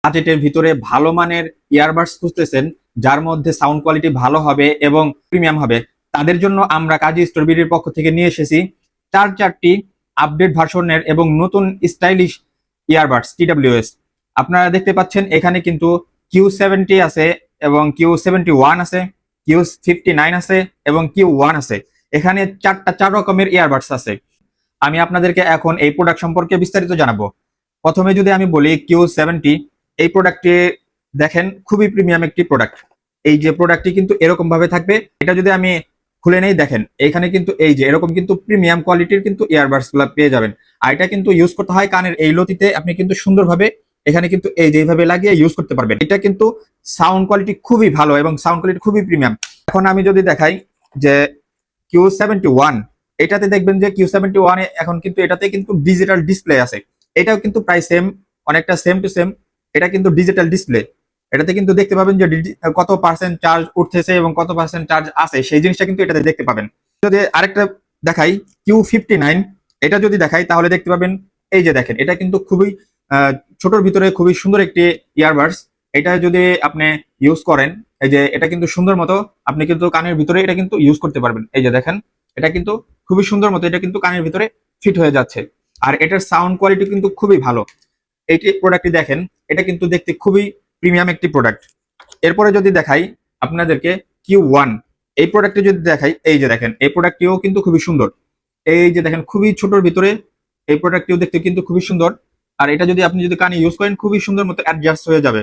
বাজেটের ভিতরে ভালো মানের ইয়ারবাডস খুঁজতেছেন, যার মধ্যে সাউন্ড কোয়ালিটি ভালো হবে এবং প্রিমিয়াম হবে, তাদের জন্য আমরা কাজী স্টোরবিডির পক্ষ থেকে নিয়ে এসেছি চারটি আপডেট ভার্সনের এবং নতুন স্টাইলিশ ইয়ারবাডস TWS। আপনারা দেখতে পাচ্ছেন এখানে কিন্তু Q70 আছে এবং Q71 আছে, Q59 আছে এবং Q1 আছে। এখানে চার রকমের ইয়ারবাডস আছে। আমি আপনাদেরকে এখন এই প্রোডাক্ট সম্পর্কে বিস্তারিত জানাবো। প্রথমে যদি আমি বলি Q70, এই প্রোডাক্টটি দেখেন খুবই প্রিমিয়াম একটি প্রোডাক্ট। এই যে প্রোডাক্টটি কিন্তু এরকম ভাবে থাকবে, এটা যদি আমি খুলে নেই দেখেন এখানে কিন্তু এই যে এরকম কিন্তু প্রিমিয়াম কোয়ালিটির কিন্তু ইয়ারবাডস গুলো পেয়ে যাবেন। আর এটা কিন্তু ইউজ করতে হয় কানের এই লতিতে, আপনি কিন্তু সুন্দরভাবে এখানে কিন্তু এই যে এইভাবে লাগিয়ে ইউজ করতে পারবেন। এটা কিন্তু সাউন্ড কোয়ালিটি খুবই ভালো এবং সাউন্ড কোয়ালিটি খুবই প্রিমিয়াম। এখন আমি যদি দেখাই যে Q71, এটাতে দেখবেন যে Q71 এ এখন কিন্তু এটাতে কিন্তু ডিজিটাল ডিসপ্লে আছে। এটাও কিন্তু প্রায় সেম, অনেকটা সেম টু সেম। এটা কিন্তু ডিজিটাল ডিসপ্লে। এটাতে কিন্তু দেখতে পাবেন যে কত পার্সেন্ট চার্জ উঠতেছে এবং কত পার্সেন্ট চার্জ আছে, সেই জিনিসটা কিন্তু এটাতে দেখতে পাবেন। যদি আরেকটা দেখাই Q59, এটা যদি দেখাই তাহলে দেখতে পাবেন এই যে দেখেন এটা কিন্তু খুবই ছোটর ভিতরে খুবই সুন্দর একটি ইয়ারবাডস। এটা যদি আপনি ইউজ করেন, এই যে এটা কিন্তু সুন্দর মতো আপনি কিন্তু কানের ভিতরে এটা কিন্তু ইউজ করতে পারবেন। এই যে দেখেন এটা কিন্তু খুবই সুন্দর মতো এটা কিন্তু কানের ভিতরে ফিট হয়ে যাচ্ছে। আর এটার সাউন্ড কোয়ালিটি কিন্তু খুবই ভালো। এই প্রোডাক্টটি দেখেন, এটা কিন্তু দেখতে খুবই প্রিমিয়াম একটি প্রোডাক্ট। এরপরে যদি দেখাই আপনাদেরকে Q1, এই প্রোডাক্টটি যদি দেখাই, এই যে দেখেন এই প্রোডাক্টটিও কিন্তু খুবই সুন্দর। এই যে দেখেন খুবই ছোটর ভিতরে এই প্রোডাক্টটিও দেখতে কিন্তু খুবই সুন্দর। আর এটা যদি আপনি যদি কানে ইউজ করেন খুবই সুন্দর মতো অ্যাডজাস্ট হয়ে যাবে।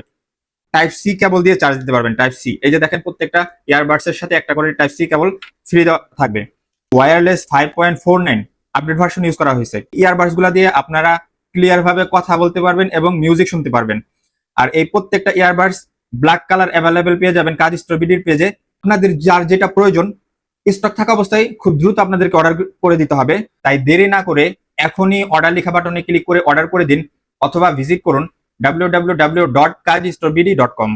টাইপ সি কেবল দিয়ে চার্জ দিতে পারবেন, টাইপ সি। এই যে দেখেন প্রত্যেকটা ইয়ারবাডস এর সাথে একটা করে টাইপ সি কেবল ফ্রি দেওয়া থাকবে। ওয়্যারলেস 5.49 আপডেট ভার্সন ইউজ করা হয়েছে। ইয়ারবাডস গুলা দিয়ে আপনারা ক্লিয়ার ভাবে কথা বলতে পারবেন এবং মিউজিক শুনতে পারবেন। আর এই প্রত্যেকটা ইয়ারবাডস ব্ল্যাক কালার অ্যাভেলেবেল পেয়ে যাবেন কাজী স্টোরবিডির পেজে। আপনাদের যার যেটা প্রয়োজন স্টক থাকা অবস্থায় খুব দ্রুত আপনাদেরকে অর্ডার করে দিতে হবে। তাই দেরি না করে এখনই অর্ডার লেখা বাটনে ক্লিক করে অর্ডার করে দিন, অথবা ভিজিট করুন www.kajistorebd.com।